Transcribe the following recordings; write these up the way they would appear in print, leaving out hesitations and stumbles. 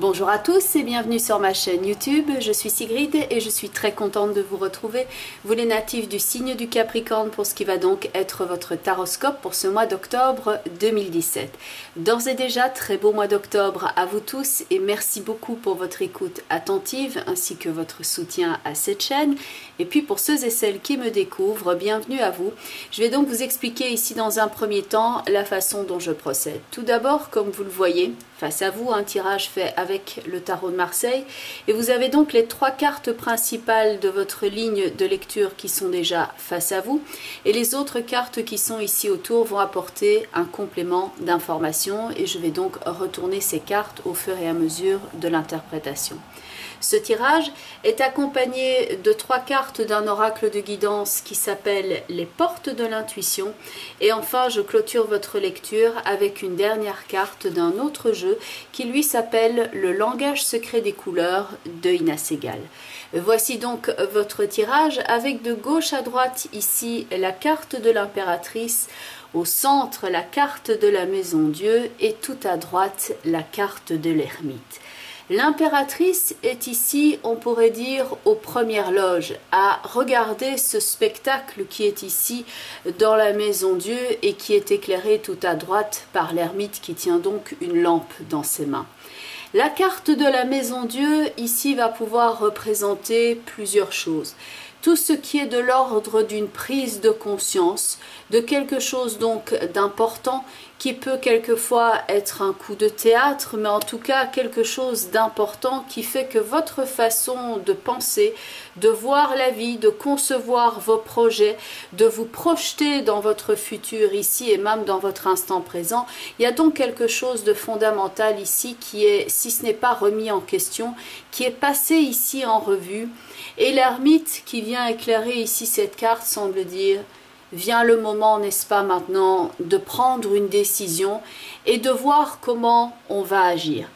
Bonjour à tous et bienvenue sur ma chaîne YouTube, je suis Sigrid et je suis très contente de vous retrouver, vous les natifs du signe du Capricorne, pour ce qui va donc être votre taroscope pour ce mois d'octobre 2017. D'ores et déjà, très beau mois d'octobre à vous tous et merci beaucoup pour votre écoute attentive ainsi que votre soutien à cette chaîne. Et puis pour ceux et celles qui me découvrent, bienvenue à vous. Je vais donc vous expliquer ici dans un premier temps la façon dont je procède. Tout d'abord, comme vous le voyez, face à vous, un tirage fait avec le tarot de Marseille et vous avez donc les trois cartes principales de votre ligne de lecture qui sont déjà face à vous et les autres cartes qui sont ici autour vont apporter un complément d'information et je vais donc retourner ces cartes au fur et à mesure de l'interprétation. Ce tirage est accompagné de trois cartes d'un oracle de guidance qui s'appelle les portes de l'intuition et enfin je clôture votre lecture avec une dernière carte d'un autre jeu qui lui s'appelle le langage secret des couleurs de Ina Segal. Voici donc votre tirage avec de gauche à droite ici la carte de l'impératrice, au centre la carte de la maison Dieu et tout à droite la carte de l'ermite. L'impératrice est ici, on pourrait dire, aux premières loges, à regarder ce spectacle qui est ici dans la maison Dieu et qui est éclairé tout à droite par l'ermite qui tient donc une lampe dans ses mains. La carte de la maison Dieu ici va pouvoir représenter plusieurs choses. Tout ce qui est de l'ordre d'une prise de conscience, de quelque chose donc d'important qui peut quelquefois être un coup de théâtre, mais en tout cas quelque chose d'important qui fait que votre façon de penser, de voir la vie, de concevoir vos projets, de vous projeter dans votre futur ici et même dans votre instant présent, il y a donc quelque chose de fondamental ici qui est, si ce n'est pas remis en question, qui est passé ici en revue. Et l'ermite qui vient éclairer ici cette carte semble dire: vient le moment, n'est-ce pas maintenant, de prendre une décision et de voir comment on va agir.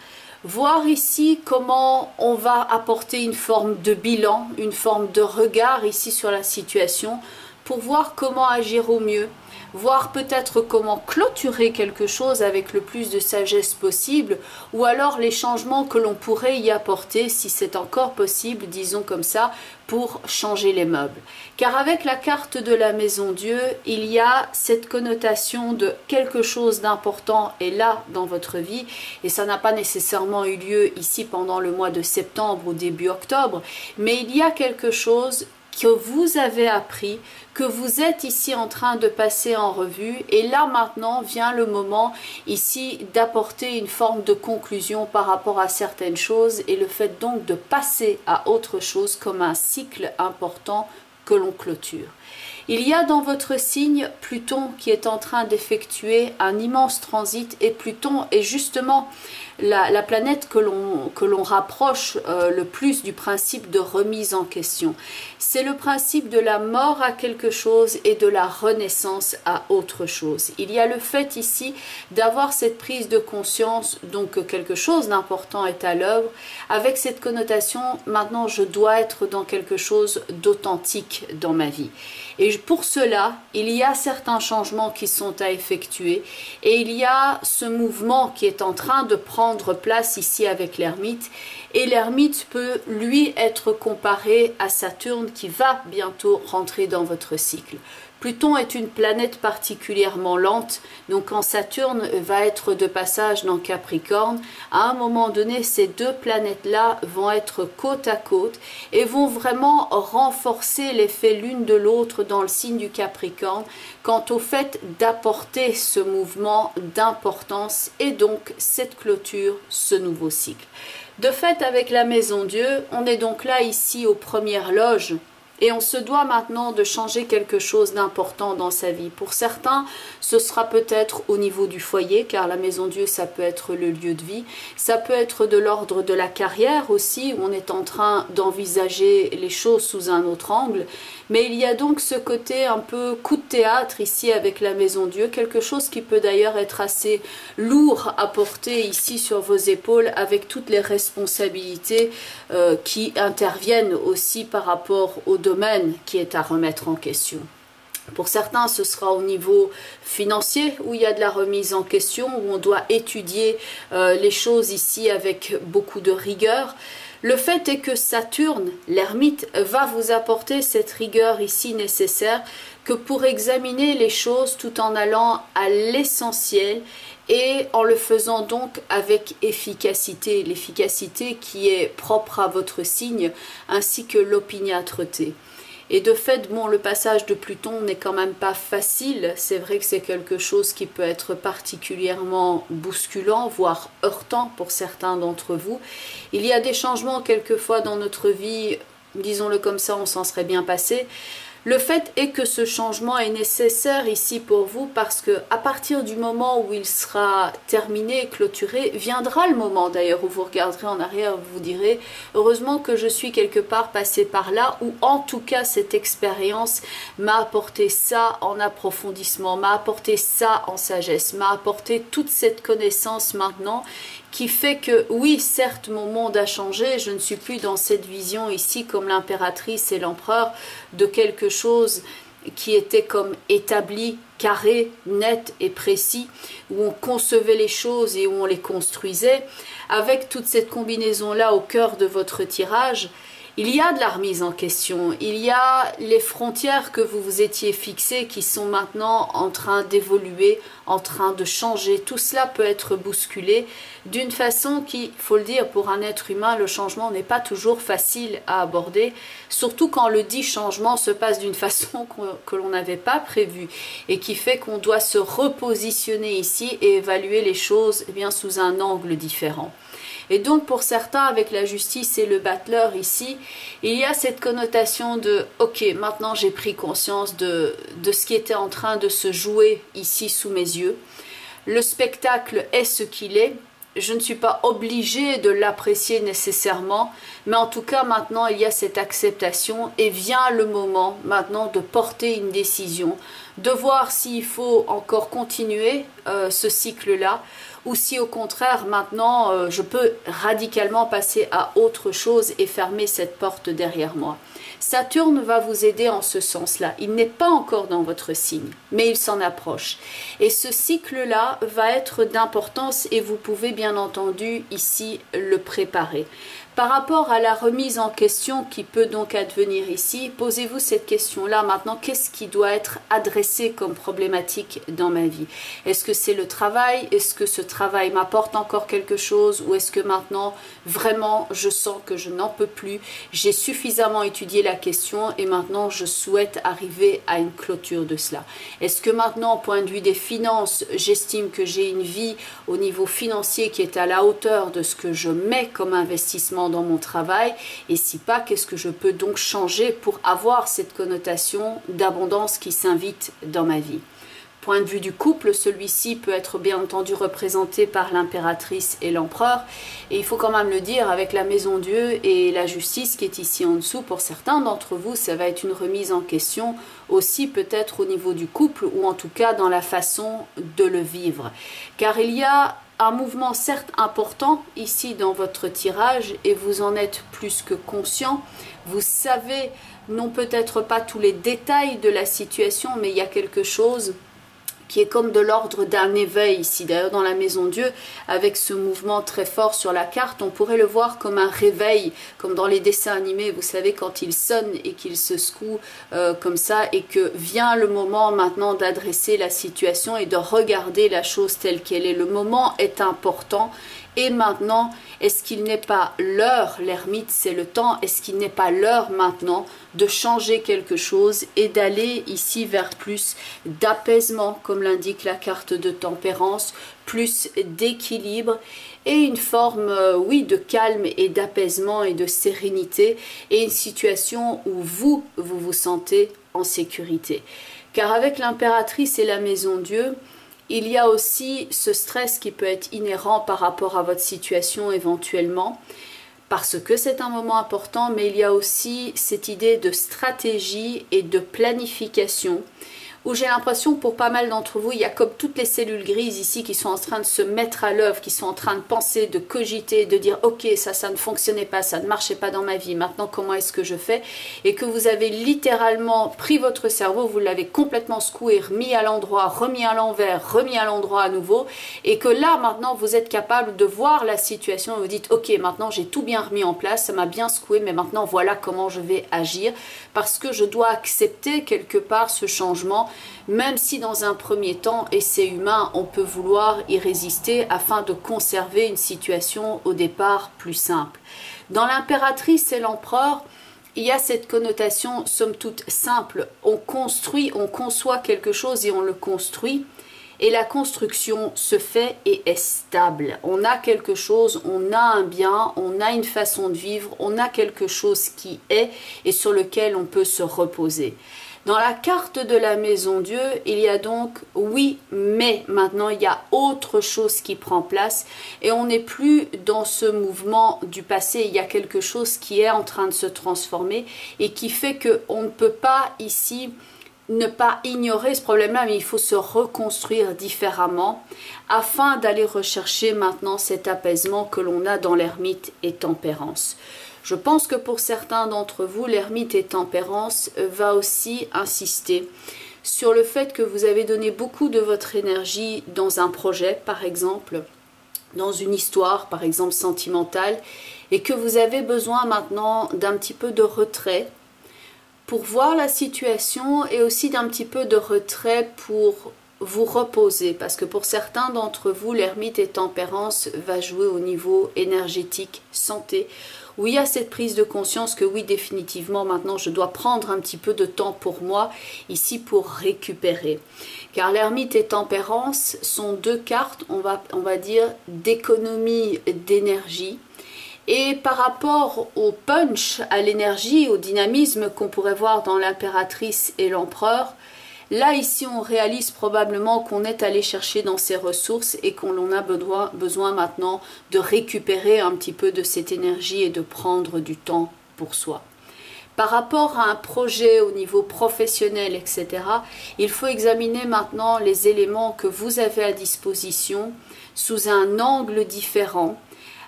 Voir ici comment on va apporter une forme de bilan, une forme de regard ici sur la situation pour voir comment agir au mieux. Voir peut-être comment clôturer quelque chose avec le plus de sagesse possible, ou alors les changements que l'on pourrait y apporter, si c'est encore possible, disons comme ça, pour changer les meubles. Car avec la carte de la maison Dieu, il y a cette connotation de quelque chose d'important est là dans votre vie, et ça n'a pas nécessairement eu lieu ici pendant le mois de septembre ou début octobre, mais il y a quelque chose que vous avez appris, que vous êtes ici en train de passer en revue et là maintenant vient le moment ici d'apporter une forme de conclusion par rapport à certaines choses et le fait donc de passer à autre chose comme un cycle important que l'on clôture. Il y a dans votre signe Pluton qui est en train d'effectuer un immense transit et Pluton est justement la planète que l'on rapproche le plus du principe de remise en question. C'est le principe de la mort à quelque chose et de la renaissance à autre chose. Il y a le fait ici d'avoir cette prise de conscience, donc que quelque chose d'important est à l'œuvre, avec cette connotation, maintenant je dois être dans quelque chose d'authentique dans ma vie. Et pour cela, il y a certains changements qui sont à effectuer et il y a ce mouvement qui est en train de prendre place ici avec l'ermite et l'ermite peut lui être comparé à Saturne qui va bientôt rentrer dans votre cycle. Pluton est une planète particulièrement lente, donc quand Saturne va être de passage dans Capricorne, à un moment donné, ces deux planètes-là vont être côte à côte et vont vraiment renforcer l'effet l'une de l'autre dans le signe du Capricorne quant au fait d'apporter ce mouvement d'importance et donc cette clôture, ce nouveau cycle. De fait, avec la maison Dieu, on est donc là ici aux premières loges. Et on se doit maintenant de changer quelque chose d'important dans sa vie. Pour certains, ce sera peut-être au niveau du foyer, car la maison Dieu, ça peut être le lieu de vie. Ça peut être de l'ordre de la carrière aussi, où on est en train d'envisager les choses sous un autre angle. Mais il y a donc ce côté un peu coup de théâtre ici avec la maison Dieu, quelque chose qui peut d'ailleurs être assez lourd à porter ici sur vos épaules avec toutes les responsabilités qui interviennent aussi par rapport au domaine qui est à remettre en question. Pour certains, ce sera au niveau financier où il y a de la remise en question, où on doit étudier les choses ici avec beaucoup de rigueur. Le fait est que Saturne, l'ermite, va vous apporter cette rigueur ici nécessaire que pour examiner les choses tout en allant à l'essentiel et en le faisant donc avec efficacité, l'efficacité qui est propre à votre signe ainsi que l'opiniâtreté. Et de fait, bon, le passage de Pluton n'est quand même pas facile. C'est vrai que c'est quelque chose qui peut être particulièrement bousculant, voire heurtant pour certains d'entre vous. Il y a des changements quelquefois dans notre vie, disons-le comme ça, on s'en serait bien passé. Le fait est que ce changement est nécessaire ici pour vous parce que à partir du moment où il sera terminé, clôturé, viendra le moment d'ailleurs où vous regarderez en arrière, vous vous direz heureusement que je suis quelque part passé par là, ou en tout cas cette expérience m'a apporté ça en approfondissement, m'a apporté ça en sagesse, m'a apporté toute cette connaissance maintenant qui fait que oui, certes, mon monde a changé, je ne suis plus dans cette vision ici comme l'impératrice et l'empereur de quelque chose qui était comme établi, carré, net et précis, où on concevait les choses et où on les construisait. Avec toute cette combinaison-là au cœur de votre tirage, il y a de la remise en question, il y a les frontières que vous vous étiez fixées qui sont maintenant en train d'évoluer, en train de changer. Tout cela peut être bousculé d'une façon qui, il faut le dire, pour un être humain, le changement n'est pas toujours facile à aborder, surtout quand le dit changement se passe d'une façon que l'on n'avait pas prévue et qui fait qu'on doit se repositionner ici et évaluer les choses eh bien, sous un angle différent. Et donc pour certains, avec la justice et le battleur ici, il y a cette connotation de « Ok, maintenant j'ai pris conscience de ce qui était en train de se jouer ici sous mes yeux. Le spectacle est ce qu'il est. Je ne suis pas obligée de l'apprécier nécessairement, mais en tout cas maintenant il y a cette acceptation et vient le moment maintenant de porter une décision, de voir s'il faut encore continuer ce cycle-là, ou si au contraire maintenant je peux radicalement passer à autre chose et fermer cette porte derrière moi. Saturne va vous aider en ce sens-là. Il n'est pas encore dans votre signe, mais il s'en approche. Et ce cycle-là va être d'importance et vous pouvez bien entendu ici le préparer. Par rapport à la remise en question qui peut donc advenir ici, posez-vous cette question-là maintenant, qu'est-ce qui doit être adressé comme problématique dans ma vie? Est-ce que c'est le travail? Est-ce que ce travail m'apporte encore quelque chose? Ou est-ce que maintenant, vraiment, je sens que je n'en peux plus? J'ai suffisamment étudié la question et maintenant, je souhaite arriver à une clôture de cela. Est-ce que maintenant, au point de vue des finances, j'estime que j'ai une vie au niveau financier qui est à la hauteur de ce que je mets comme investissement dans mon travail, et si pas, qu'est-ce que je peux donc changer pour avoir cette connotation d'abondance qui s'invite dans ma vie? Point de vue du couple, celui-ci peut être bien entendu représenté par l'impératrice et l'empereur, et il faut quand même le dire, avec la maison Dieu et la justice qui est ici en dessous, pour certains d'entre vous, ça va être une remise en question aussi peut-être au niveau du couple, ou en tout cas dans la façon de le vivre, car il y a un mouvement certes important ici dans votre tirage et vous en êtes plus que conscient. Vous savez, non peut-être pas tous les détails de la situation, mais il y a quelque chose qui est comme de l'ordre d'un éveil ici. D'ailleurs, dans la maison Dieu, avec ce mouvement très fort sur la carte, on pourrait le voir comme un réveil, comme dans les dessins animés, vous savez, quand il sonne et qu'il se secoue comme ça, et que vient le moment maintenant d'adresser la situation et de regarder la chose telle qu'elle est. Le moment est important. Et maintenant, est-ce qu'il n'est pas l'heure, l'ermite c'est le temps, est-ce qu'il n'est pas l'heure maintenant de changer quelque chose et d'aller ici vers plus d'apaisement, comme l'indique la carte de tempérance, plus d'équilibre et une forme, oui, de calme et d'apaisement et de sérénité, et une situation où vous vous sentez en sécurité. Car avec l'impératrice et la maison Dieu, il y a aussi ce stress qui peut être inhérent par rapport à votre situation éventuellement, parce que c'est un moment important, mais il y a aussi cette idée de stratégie et de planification, où j'ai l'impression que pour pas mal d'entre vous, il y a comme toutes les cellules grises ici qui sont en train de se mettre à l'œuvre, qui sont en train de penser, de cogiter, de dire ok, ça ne fonctionnait pas, ça ne marchait pas dans ma vie, maintenant comment est-ce que je fais? Et que vous avez littéralement pris votre cerveau, vous l'avez complètement secoué, remis à l'endroit, remis à l'envers, remis à l'endroit à nouveau, et que là maintenant vous êtes capable de voir la situation et vous dites ok, maintenant j'ai tout bien remis en place, ça m'a bien secoué, mais maintenant voilà comment je vais agir, parce que je dois accepter quelque part ce changement, même si dans un premier temps, et c'est humain, on peut vouloir y résister afin de conserver une situation au départ plus simple. Dans l'impératrice et l'empereur, il y a cette connotation somme toute simple, on construit, on conçoit quelque chose et on le construit. Et la construction se fait et est stable. On a quelque chose, on a un bien, on a une façon de vivre, on a quelque chose qui est et sur lequel on peut se reposer. Dans la carte de la maison Dieu, il y a donc oui, mais maintenant il y a autre chose qui prend place et on n'est plus dans ce mouvement du passé. Il y a quelque chose qui est en train de se transformer et qui fait qu'on ne peut pas ici ne pas ignorer ce problème-là, mais il faut se reconstruire différemment afin d'aller rechercher maintenant cet apaisement que l'on a dans l'ermite et tempérance. Je pense que pour certains d'entre vous, l'ermite et tempérance va aussi insister sur le fait que vous avez donné beaucoup de votre énergie dans un projet, par exemple, dans une histoire, par exemple, sentimentale, et que vous avez besoin maintenant d'un petit peu de retrait pour voir la situation et aussi d'un petit peu de retrait pour vous reposer, parce que pour certains d'entre vous, l'ermite et tempérance va jouer au niveau énergétique, santé, où il y a cette prise de conscience que oui, définitivement, maintenant, je dois prendre un petit peu de temps pour moi, ici, pour récupérer. Car l'ermite et tempérance sont deux cartes, on va dire, d'économie d'énergie. Et par rapport au punch, à l'énergie, au dynamisme qu'on pourrait voir dans l'impératrice et l'empereur, là ici on réalise probablement qu'on est allé chercher dans ses ressources et qu'on a besoin maintenant de récupérer un petit peu de cette énergie et de prendre du temps pour soi. Par rapport à un projet au niveau professionnel, etc., il faut examiner maintenant les éléments que vous avez à disposition sous un angle différent,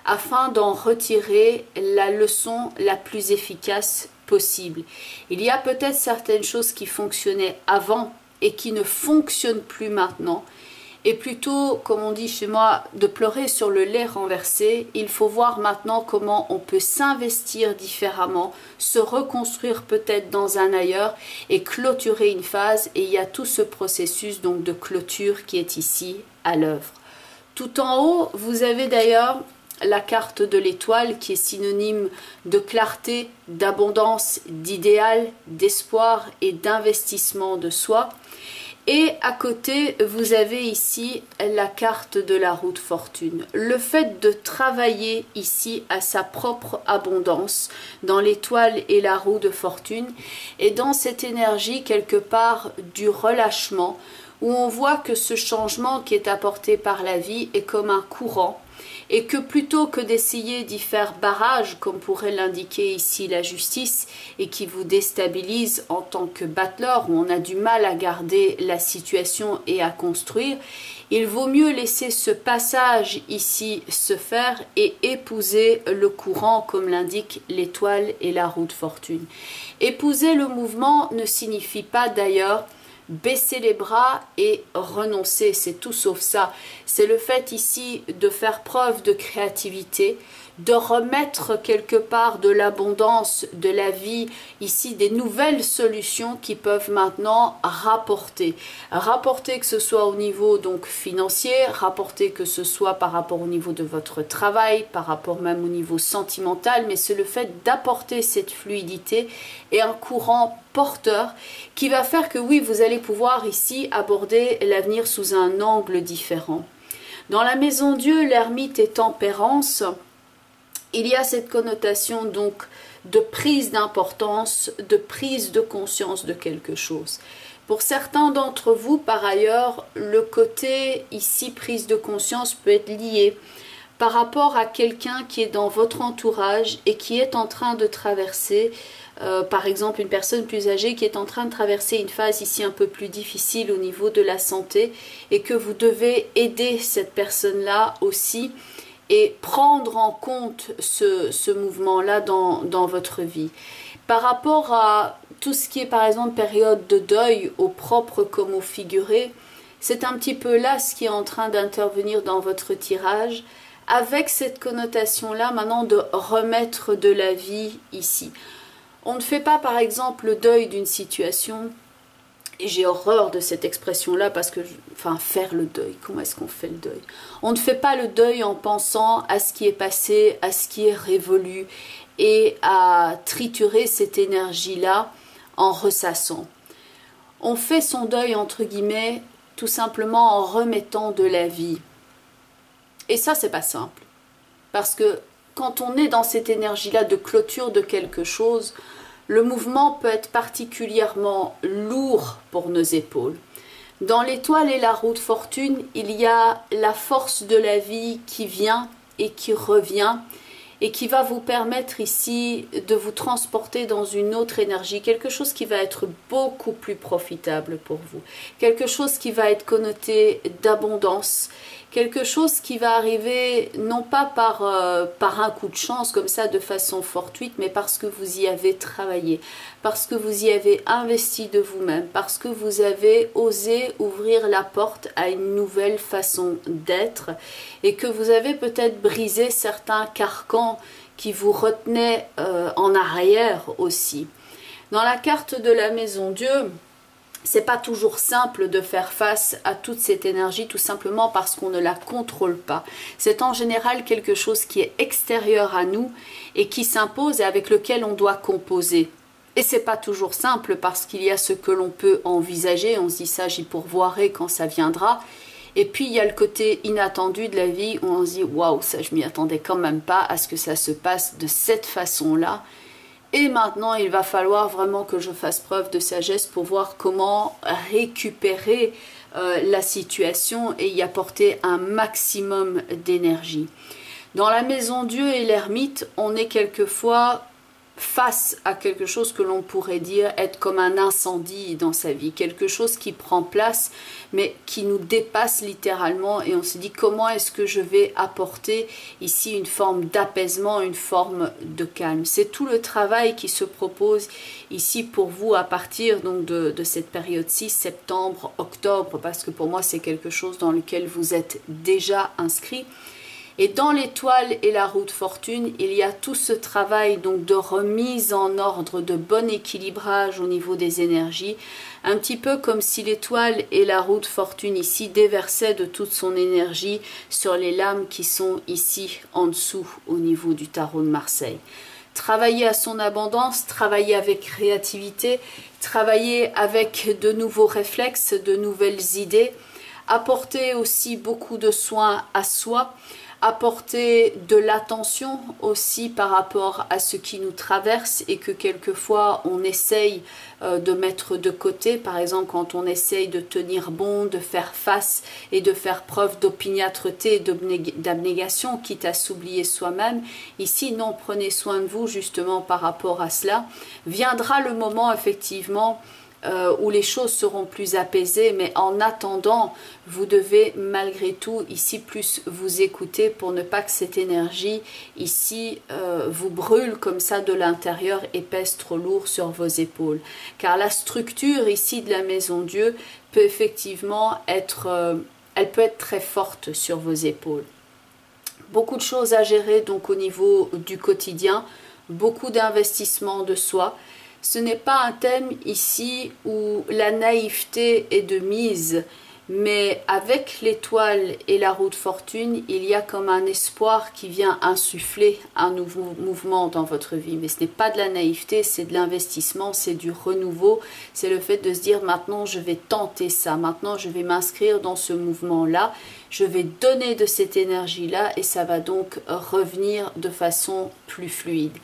afin d'en retirer la leçon la plus efficace possible. Il y a peut-être certaines choses qui fonctionnaient avant et qui ne fonctionnent plus maintenant. Et plutôt, comme on dit chez moi, de pleurer sur le lait renversé, il faut voir maintenant comment on peut s'investir différemment, se reconstruire peut-être dans un ailleurs et clôturer une phase. Et il y a tout ce processus donc de clôture qui est ici à l'œuvre. Tout en haut, vous avez d'ailleurs la carte de l'étoile qui est synonyme de clarté, d'abondance, d'idéal, d'espoir et d'investissement de soi. Et à côté, vous avez ici la carte de la roue de fortune. Le fait de travailler ici à sa propre abondance dans l'étoile et la roue de fortune et dans cette énergie quelque part du relâchement où on voit que ce changement qui est apporté par la vie est comme un courant et que plutôt que d'essayer d'y faire barrage, comme pourrait l'indiquer ici la justice, et qui vous déstabilise en tant que battleur, où on a du mal à garder la situation et à construire, il vaut mieux laisser ce passage ici se faire et épouser le courant, comme l'indique l'étoile et la roue de fortune. Épouser le mouvement ne signifie pas d'ailleurs baisser les bras et renoncer, c'est tout sauf ça. C'est le fait ici de faire preuve de créativité, de remettre quelque part de l'abondance, de la vie, ici des nouvelles solutions qui peuvent maintenant rapporter. Rapporter que ce soit au niveau donc financier, rapporter que ce soit par rapport au niveau de votre travail, par rapport même au niveau sentimental, mais c'est le fait d'apporter cette fluidité et un courant porteur qui va faire que oui, vous allez pouvoir ici aborder l'avenir sous un angle différent. Dans la maison Dieu, l'ermite et tempérance, il y a cette connotation donc de prise d'importance, de prise de conscience de quelque chose. Pour certains d'entre vous, par ailleurs, le côté ici prise de conscience peut être lié par rapport à quelqu'un qui est dans votre entourage et qui est en train de traverser, par exemple une personne plus âgée qui est en train de traverser une phase ici un peu plus difficile au niveau de la santé et que vous devez aider cette personne-là aussi et prendre en compte ce mouvement-là dans votre vie. Par rapport à tout ce qui est par exemple période de deuil au propre comme au figuré, c'est un petit peu là ce qui est en train d'intervenir dans votre tirage, avec cette connotation-là maintenant de remettre de la vie ici. On ne fait pas par exemple le deuil d'une situation, et j'ai horreur de cette expression-là parce que, enfin, faire le deuil, comment est-ce qu'on fait le deuil? On ne fait pas le deuil en pensant à ce qui est passé, à ce qui est révolu, et à triturer cette énergie-là en ressassant. On fait son deuil, entre guillemets, tout simplement en remettant de la vie. Et ça, c'est pas simple. Parce que quand on est dans cette énergie-là de clôture de quelque chose, le mouvement peut être particulièrement lourd pour nos épaules. Dans l'étoile et la roue de fortune, il y a la force de la vie qui vient et qui revient et qui va vous permettre ici de vous transporter dans une autre énergie, quelque chose qui va être beaucoup plus profitable pour vous, quelque chose qui va être connoté d'abondance, quelque chose qui va arriver non pas par un coup de chance comme ça de façon fortuite, mais parce que vous y avez travaillé, parce que vous y avez investi de vous-même, parce que vous avez osé ouvrir la porte à une nouvelle façon d'être et que vous avez peut-être brisé certains carcans qui vous retenaient en arrière aussi. Dans la carte de la Maison Dieu, c'est pas toujours simple de faire face à toute cette énergie, tout simplement parce qu'on ne la contrôle pas. C'est en général quelque chose qui est extérieur à nous et qui s'impose et avec lequel on doit composer. Et c'est pas toujours simple parce qu'il y a ce que l'on peut envisager, on se dit ça j'y pourvoirai quand ça viendra. Et puis il y a le côté inattendu de la vie où on se dit waouh, ça je m'y attendais quand même pas à ce que ça se passe de cette façon-là. Et maintenant, il va falloir vraiment que je fasse preuve de sagesse pour voir comment récupérer la situation et y apporter un maximum d'énergie. Dans la Maison Dieu et l'ermite, on est quelquefois face à quelque chose que l'on pourrait dire être comme un incendie dans sa vie, quelque chose qui prend place mais qui nous dépasse littéralement et on se dit comment est-ce que je vais apporter ici une forme d'apaisement, une forme de calme. C'est tout le travail qui se propose ici pour vous à partir donc de cette période-ci, septembre, octobre, parce que pour moi c'est quelque chose dans lequel vous êtes déjà inscrit. Et dans l'étoile et la roue de fortune, il y a tout ce travail donc de remise en ordre, de bon équilibrage au niveau des énergies. Un petit peu comme si l'étoile et la roue de fortune ici déversaient de toute son énergie sur les lames qui sont ici en dessous au niveau du tarot de Marseille. Travailler à son abondance, travailler avec créativité, travailler avec de nouveaux réflexes, de nouvelles idées, apporter aussi beaucoup de soins à soi, apporter de l'attention aussi par rapport à ce qui nous traverse et que quelquefois on essaye de mettre de côté, par exemple quand on essaye de tenir bon, de faire face et de faire preuve d'opiniâtreté et d'abnégation, quitte à s'oublier soi-même. Ici, non, prenez soin de vous justement par rapport à cela. Viendra le moment effectivement où les choses seront plus apaisées, mais en attendant, vous devez malgré tout ici plus vous écouter pour ne pas que cette énergie ici vous brûle comme ça de l'intérieur et pèse trop lourd sur vos épaules. Car la structure ici de la Maison Dieu peut effectivement être, elle peut être très forte sur vos épaules. Beaucoup de choses à gérer donc au niveau du quotidien, beaucoup d'investissement de soi. Ce n'est pas un thème ici où la naïveté est de mise, mais avec l'étoile et la roue de fortune, il y a comme un espoir qui vient insuffler un nouveau mouvement dans votre vie. Mais ce n'est pas de la naïveté, c'est de l'investissement, c'est du renouveau, c'est le fait de se dire maintenant je vais tenter ça, maintenant je vais m'inscrire dans ce mouvement-là, je vais donner de cette énergie-là et ça va donc revenir de façon plus fluide.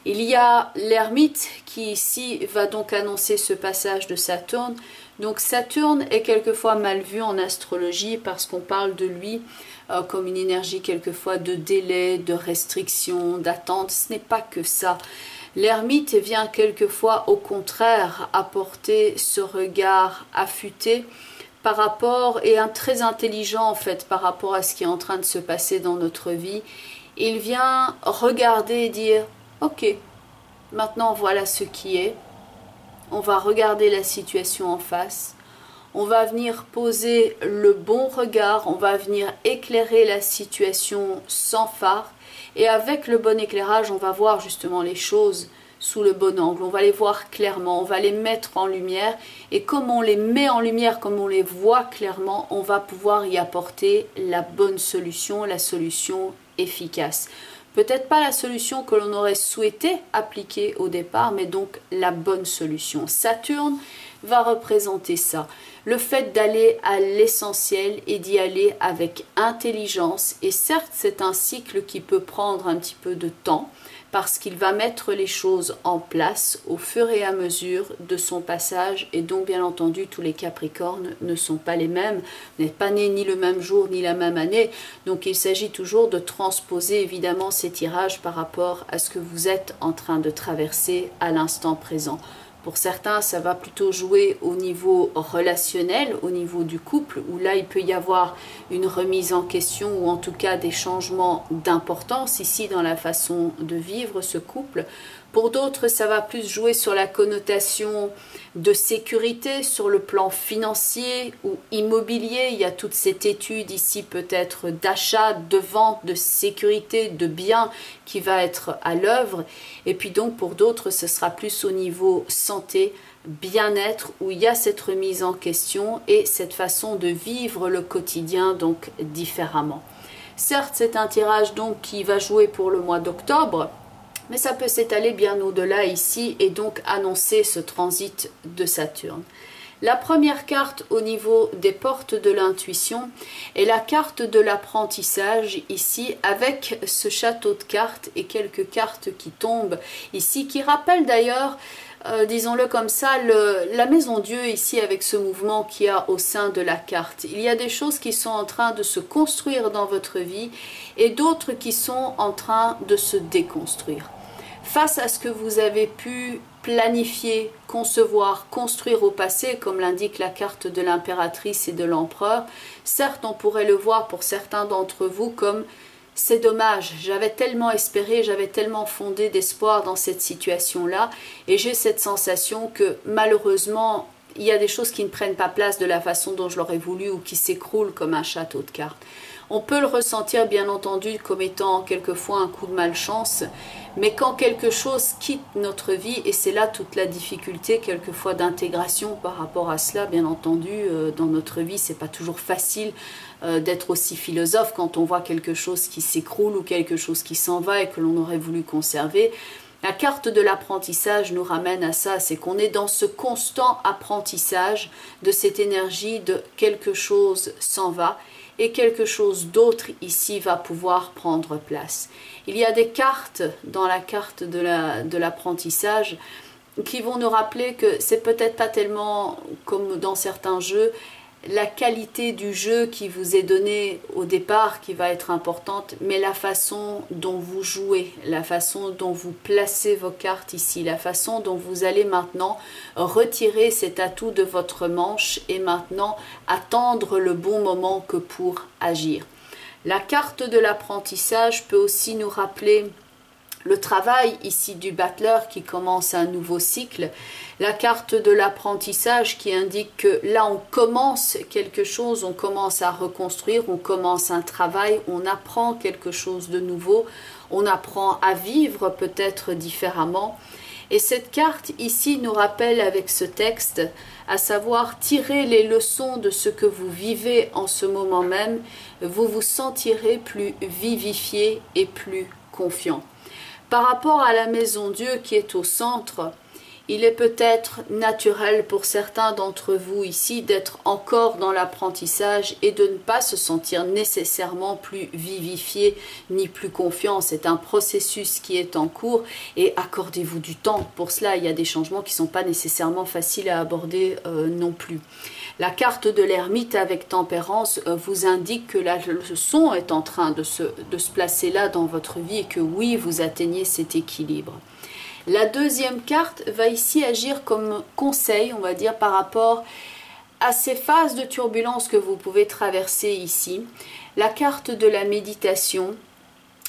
Il y a l'ermite qui ici va donc annoncer ce passage de Saturne, Donc Saturne est quelquefois mal vu en astrologie parce qu'on parle de lui comme une énergie quelquefois de délai, de restriction, d'attente. Ce n'est pas que ça. L'ermite vient quelquefois au contraire apporter ce regard affûté par rapport, et un très intelligent en fait par rapport à ce qui est en train de se passer dans notre vie. Il vient regarder et dire ok, maintenant voilà ce qui est, on va regarder la situation en face, on va venir poser le bon regard, on va venir éclairer la situation sans phare, et avec le bon éclairage on va voir justement les choses sous le bon angle, on va les voir clairement, on va les mettre en lumière, et comme on les met en lumière, comme on les voit clairement, on va pouvoir y apporter la bonne solution, la solution efficace. Peut-être pas la solution que l'on aurait souhaité appliquer au départ, mais donc la bonne solution. Saturne va représenter ça, le fait d'aller à l'essentiel et d'y aller avec intelligence. Et certes, c'est un cycle qui peut prendre un petit peu de temps, parce qu'il va mettre les choses en place au fur et à mesure de son passage, et donc bien entendu tous les Capricornes ne sont pas les mêmes, vous n'êtes pas nés ni le même jour ni la même année, donc il s'agit toujours de transposer évidemment ces tirages par rapport à ce que vous êtes en train de traverser à l'instant présent. Pour certains, ça va plutôt jouer au niveau relationnel, au niveau du couple, où là, il peut y avoir une remise en question ou en tout cas des changements d'importance ici dans la façon de vivre ce couple. Pour d'autres, ça va plus jouer sur la connotation de sécurité, sur le plan financier ou immobilier. Il y a toute cette étude ici peut-être d'achat, de vente, de sécurité, de biens qui va être à l'œuvre. Et puis donc pour d'autres, ce sera plus au niveau santé, bien-être, où il y a cette remise en question et cette façon de vivre le quotidien donc différemment. Certes, c'est un tirage donc qui va jouer pour le mois d'octobre, mais ça peut s'étaler bien au-delà ici et donc annoncer ce transit de Saturne. La première carte au niveau des portes de l'intuition est la carte de l'apprentissage ici, avec ce château de cartes et quelques cartes qui tombent ici, qui rappellent d'ailleurs, disons-le comme ça, la maison Dieu ici avec ce mouvement qu'il y a au sein de la carte. Il y a des choses qui sont en train de se construire dans votre vie et d'autres qui sont en train de se déconstruire. Face à ce que vous avez pu planifier, concevoir, construire au passé, comme l'indique la carte de l'impératrice et de l'empereur, certes on pourrait le voir pour certains d'entre vous comme c'est dommage, j'avais tellement espéré, j'avais tellement fondé d'espoir dans cette situation-là, et j'ai cette sensation que malheureusement il y a des choses qui ne prennent pas place de la façon dont je l'aurais voulu ou qui s'écroulent comme un château de cartes. On peut le ressentir bien entendu comme étant quelquefois un coup de malchance, mais quand quelque chose quitte notre vie, et c'est là toute la difficulté quelquefois d'intégration par rapport à cela, bien entendu, dans notre vie, c'est pas toujours facile d'être aussi philosophe quand on voit quelque chose qui s'écroule ou quelque chose qui s'en va et que l'on aurait voulu conserver. La carte de l'apprentissage nous ramène à ça, c'est qu'on est dans ce constant apprentissage de cette énergie de quelque chose s'en va et quelque chose d'autre ici va pouvoir prendre place. Il y a des cartes dans la carte de l'apprentissage qui vont nous rappeler que c'est peut-être pas tellement comme dans certains jeux, la qualité du jeu qui vous est donnée au départ qui va être importante, mais la façon dont vous jouez, la façon dont vous placez vos cartes ici, la façon dont vous allez maintenant retirer cet atout de votre manche et maintenant attendre le bon moment que pour agir. La carte de l'apprentissage peut aussi nous rappeler le travail ici du battleur qui commence un nouveau cycle, la carte de l'apprentissage qui indique que là on commence quelque chose, on commence à reconstruire, on commence un travail, on apprend quelque chose de nouveau, on apprend à vivre peut-être différemment. Et cette carte ici nous rappelle avec ce texte, à savoir tirer les leçons de ce que vous vivez en ce moment même, vous vous sentirez plus vivifié et plus confiant. Par rapport à la maison Dieu qui est au centre, Il est peut-être naturel pour certains d'entre vous ici d'être encore dans l'apprentissage et de ne pas se sentir nécessairement plus vivifié ni plus confiant. C'est un processus qui est en cours et accordez-vous du temps. Pour cela, il y a des changements qui ne sont pas nécessairement faciles à aborder non plus. La carte de l'ermite avec tempérance vous indique que la leçon est en train de se placer là dans votre vie et que oui, vous atteignez cet équilibre. La deuxième carte va ici agir comme conseil, on va dire, par rapport à ces phases de turbulence que vous pouvez traverser ici. La carte de la méditation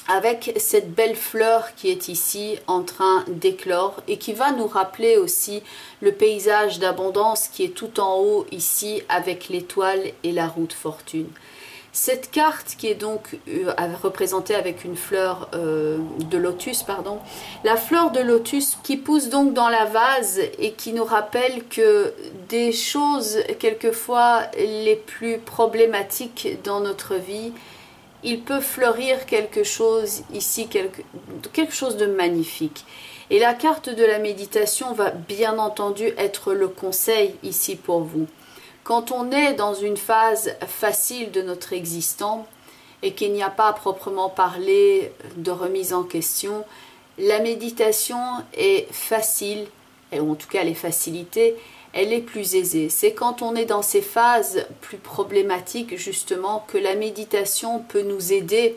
avec cette belle fleur qui est ici en train d'éclore et qui va nous rappeler aussi le paysage d'abondance qui est tout en haut ici avec l'étoile et la roue de fortune. Cette carte qui est donc représentée avec une fleur de lotus, pardon, la fleur de lotus qui pousse donc dans la vase et qui nous rappelle que des choses quelquefois les plus problématiques dans notre vie, il peut fleurir quelque chose ici, quelque chose de magnifique. Et la carte de la méditation va bien entendu être le conseil ici pour vous. Quand on est dans une phase facile de notre existence et qu'il n'y a pas à proprement parler de remise en question, la méditation est facile, et en tout cas les facilités, elle est plus aisée. C'est quand on est dans ces phases plus problématiques justement que la méditation peut nous aider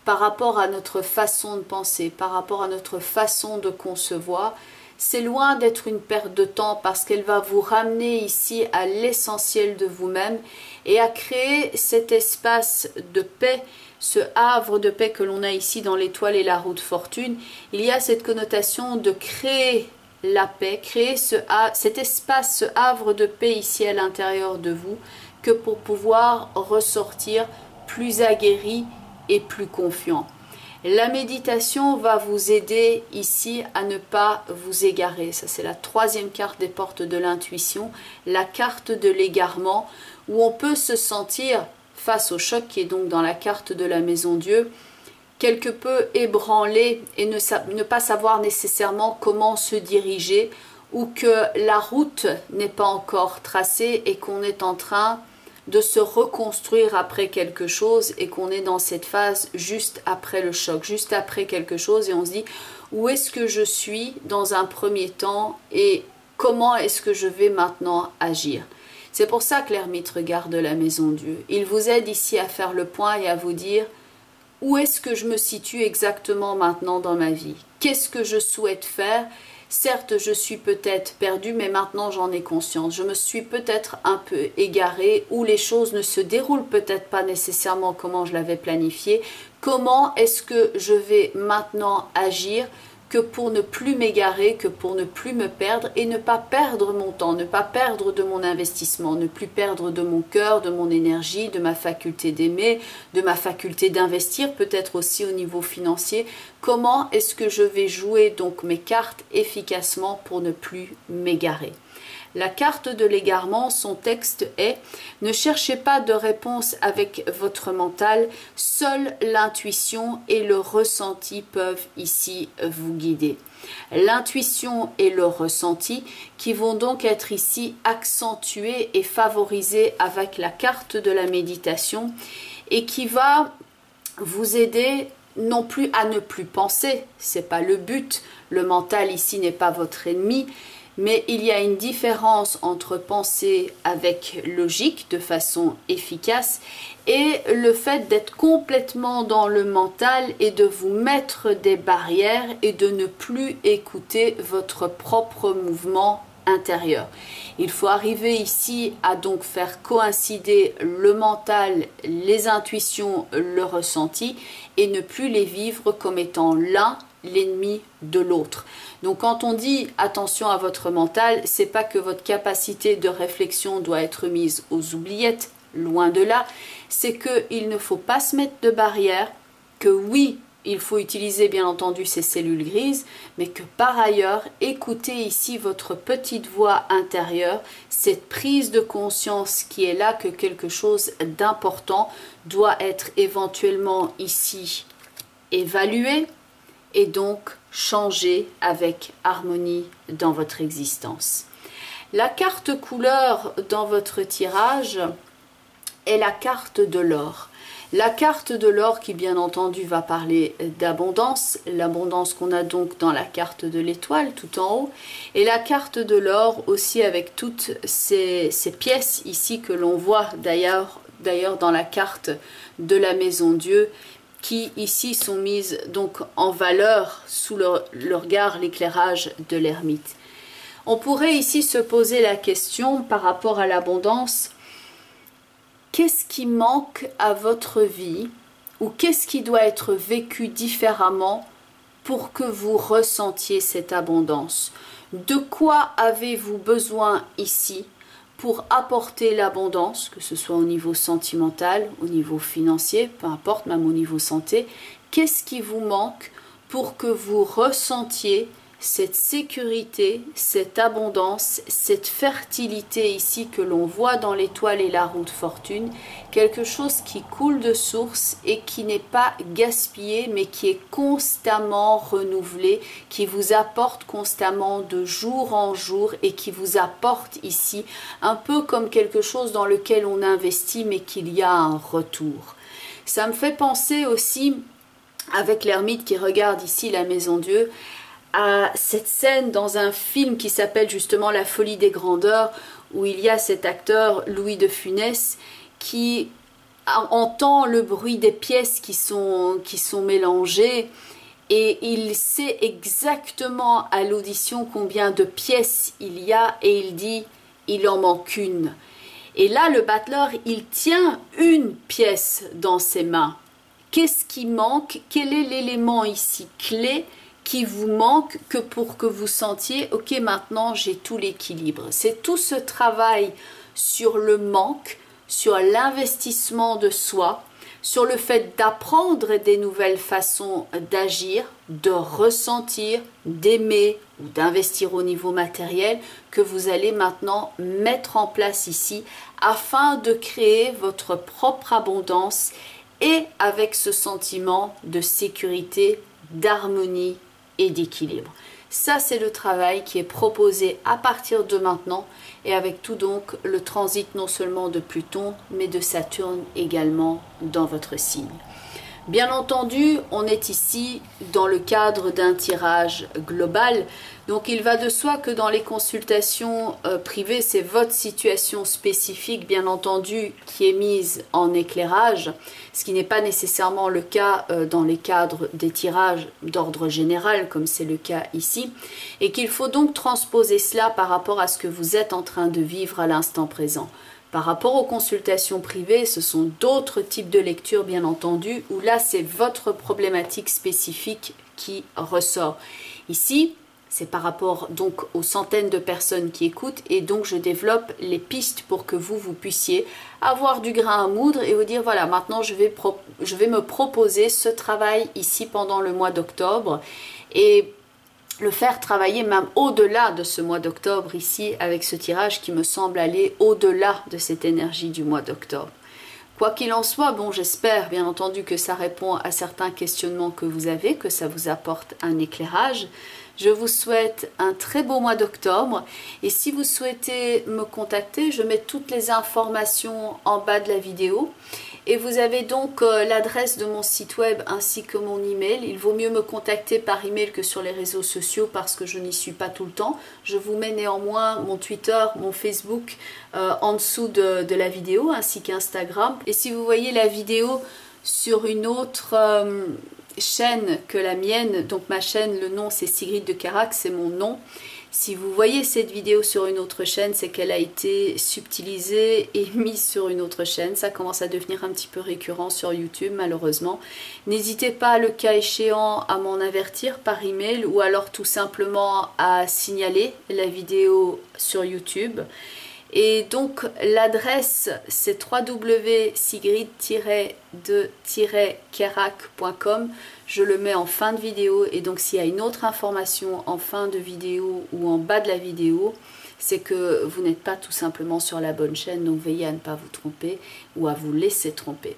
par rapport à notre façon de penser, par rapport à notre façon de concevoir. C'est loin d'être une perte de temps parce qu'elle va vous ramener ici à l'essentiel de vous-même et à créer cet espace de paix, ce havre de paix que l'on a ici dans l'étoile et la roue de fortune. Il y a cette connotation de créer la paix, créer cet espace, ce havre de paix ici à l'intérieur de vous, que pour pouvoir ressortir plus aguerri et plus confiant. La méditation va vous aider ici à ne pas vous égarer. Ça, c'est la troisième carte des portes de l'intuition, la carte de l'égarement, où on peut se sentir face au choc qui est donc dans la carte de la maison Dieu, quelque peu ébranlé et ne pas savoir nécessairement comment se diriger, ou que la route n'est pas encore tracée et qu'on est en train de se reconstruire après quelque chose et qu'on est dans cette phase juste après le choc, juste après quelque chose et on se dit où est-ce que je suis dans un premier temps et comment est-ce que je vais maintenant agir. C'est pour ça que l'ermite regarde la maison Dieu. Il vous aide ici à faire le point et à vous dire où est-ce que je me situe exactement maintenant dans ma vie? Qu'est-ce que je souhaite faire? Certes, je suis peut-être perdue, mais maintenant j'en ai conscience. Je me suis peut-être un peu égarée, ou les choses ne se déroulent peut-être pas nécessairement comment je l'avais planifié. Comment est-ce que je vais maintenant agir que pour ne plus m'égarer, que pour ne plus me perdre et ne pas perdre mon temps, ne pas perdre de mon investissement, ne plus perdre de mon cœur, de mon énergie, de ma faculté d'aimer, de ma faculté d'investir, peut-être aussi au niveau financier. Comment est-ce que je vais jouer donc mes cartes efficacement pour ne plus m'égarer? La carte de l'égarement, son texte est « Ne cherchez pas de réponse avec votre mental, seule l'intuition et le ressenti peuvent ici vous guider. » L'intuition et le ressenti qui vont donc être ici accentués et favorisés avec la carte de la méditation et qui va vous aider non plus à ne plus penser, c'est pas le but, le mental ici n'est pas votre ennemi, mais il y a une différence entre penser avec logique de façon efficace et le fait d'être complètement dans le mental et de vous mettre des barrières et de ne plus écouter votre propre mouvement intérieur. Il faut arriver ici à donc faire coïncider le mental, les intuitions, le ressenti et ne plus les vivre comme étant l'un l'ennemi de l'autre. Donc quand on dit attention à votre mental, c'est pas que votre capacité de réflexion doit être mise aux oubliettes, loin de là, c'est qu'il ne faut pas se mettre de barrière, que oui, il faut utiliser bien entendu ces cellules grises, mais que par ailleurs, écoutez ici votre petite voix intérieure, cette prise de conscience qui est là que quelque chose d'important doit être éventuellement ici évalué, et donc changer avec harmonie dans votre existence. La carte couleur dans votre tirage est la carte de l'or. La carte de l'or qui bien entendu va parler d'abondance, l'abondance qu'on a donc dans la carte de l'étoile tout en haut, et la carte de l'or aussi avec toutes ces pièces ici que l'on voit d'ailleurs dans la carte de la maison Dieu, qui ici sont mises donc en valeur sous le regard, l'éclairage de l'ermite. On pourrait ici se poser la question par rapport à l'abondance. Qu'est-ce qui manque à votre vie ou qu'est-ce qui doit être vécu différemment pour que vous ressentiez cette abondance? De quoi avez-vous besoin ici pour apporter l'abondance, que ce soit au niveau sentimental, au niveau financier, peu importe, même au niveau santé? Qu'est-ce qui vous manque pour que vous ressentiez cette sécurité, cette abondance, cette fertilité ici que l'on voit dans l'étoile et la roue de fortune, quelque chose qui coule de source et qui n'est pas gaspillé mais qui est constamment renouvelé, qui vous apporte constamment de jour en jour et qui vous apporte ici un peu comme quelque chose dans lequel on investit mais qu'il y a un retour. Ça me fait penser aussi, avec l'ermite qui regarde ici la maison Dieu, à cette scène dans un film qui s'appelle justement La folie des grandeurs, où il y a cet acteur Louis de Funès qui entend le bruit des pièces qui sont mélangées et il sait exactement à l'audition combien de pièces il y a et il dit il en manque une. Et là le battleur il tient une pièce dans ses mains. Qu'est-ce qui manque? Quel est l'élément ici clé qui vous manque que pour que vous sentiez ok maintenant j'ai tout l'équilibre? C'est tout ce travail sur le manque, sur l'investissement de soi, sur le fait d'apprendre des nouvelles façons d'agir, de ressentir, d'aimer ou d'investir au niveau matériel que vous allez maintenant mettre en place ici afin de créer votre propre abondance et avec ce sentiment de sécurité, d'harmonie et d'équilibre. Ça, c'est le travail qui est proposé à partir de maintenant et avec tout donc le transit non seulement de Pluton, mais de Saturne également dans votre signe. Bien entendu, on est ici dans le cadre d'un tirage global. Donc il va de soi que dans les consultations privées, c'est votre situation spécifique, bien entendu, qui est mise en éclairage, ce qui n'est pas nécessairement le cas dans les cadres des tirages d'ordre général, comme c'est le cas ici, et qu'il faut donc transposer cela par rapport à ce que vous êtes en train de vivre à l'instant présent. Par rapport aux consultations privées, ce sont d'autres types de lectures, bien entendu, où là, c'est votre problématique spécifique qui ressort. Ici, c'est par rapport donc aux centaines de personnes qui écoutent et donc je développe les pistes pour que vous puissiez avoir du grain à moudre et vous dire voilà, maintenant je vais me proposer ce travail ici pendant le mois d'octobre et le faire travailler même au-delà de ce mois d'octobre ici avec ce tirage qui me semble aller au-delà de cette énergie du mois d'octobre. Quoi qu'il en soit, bon, j'espère bien entendu que ça répond à certains questionnements que vous avez, que ça vous apporte un éclairage. Je vous souhaite un très beau mois d'octobre et si vous souhaitez me contacter, je mets toutes les informations en bas de la vidéo. Et vous avez donc l'adresse de mon site web ainsi que mon email. Il vaut mieux me contacter par email que sur les réseaux sociaux parce que je n'y suis pas tout le temps. Je vous mets néanmoins mon Twitter, mon Facebook en dessous de la vidéo ainsi qu'Instagram. Et si vous voyez la vidéo sur une autre chaîne que la mienne, donc ma chaîne, le nom c'est Sigrid de Carac, c'est mon nom. Si vous voyez cette vidéo sur une autre chaîne, c'est qu'elle a été subtilisée et mise sur une autre chaîne. Ça commence à devenir un petit peu récurrent sur YouTube, malheureusement. N'hésitez pas, le cas échéant, à m'en avertir par email ou alors tout simplement à signaler la vidéo sur YouTube. Et donc l'adresse c'est www.sigrid-de-kerak.com. Je le mets en fin de vidéo et donc s'il y a une autre information en fin de vidéo ou en bas de la vidéo, c'est que vous n'êtes pas tout simplement sur la bonne chaîne, donc veillez à ne pas vous tromper ou à vous laisser tromper.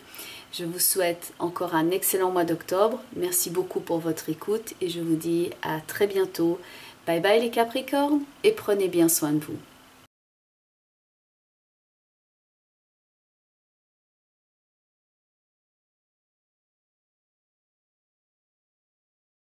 Je vous souhaite encore un excellent mois d'octobre. Merci beaucoup pour votre écoute et je vous dis à très bientôt. Bye bye les Capricornes et prenez bien soin de vous.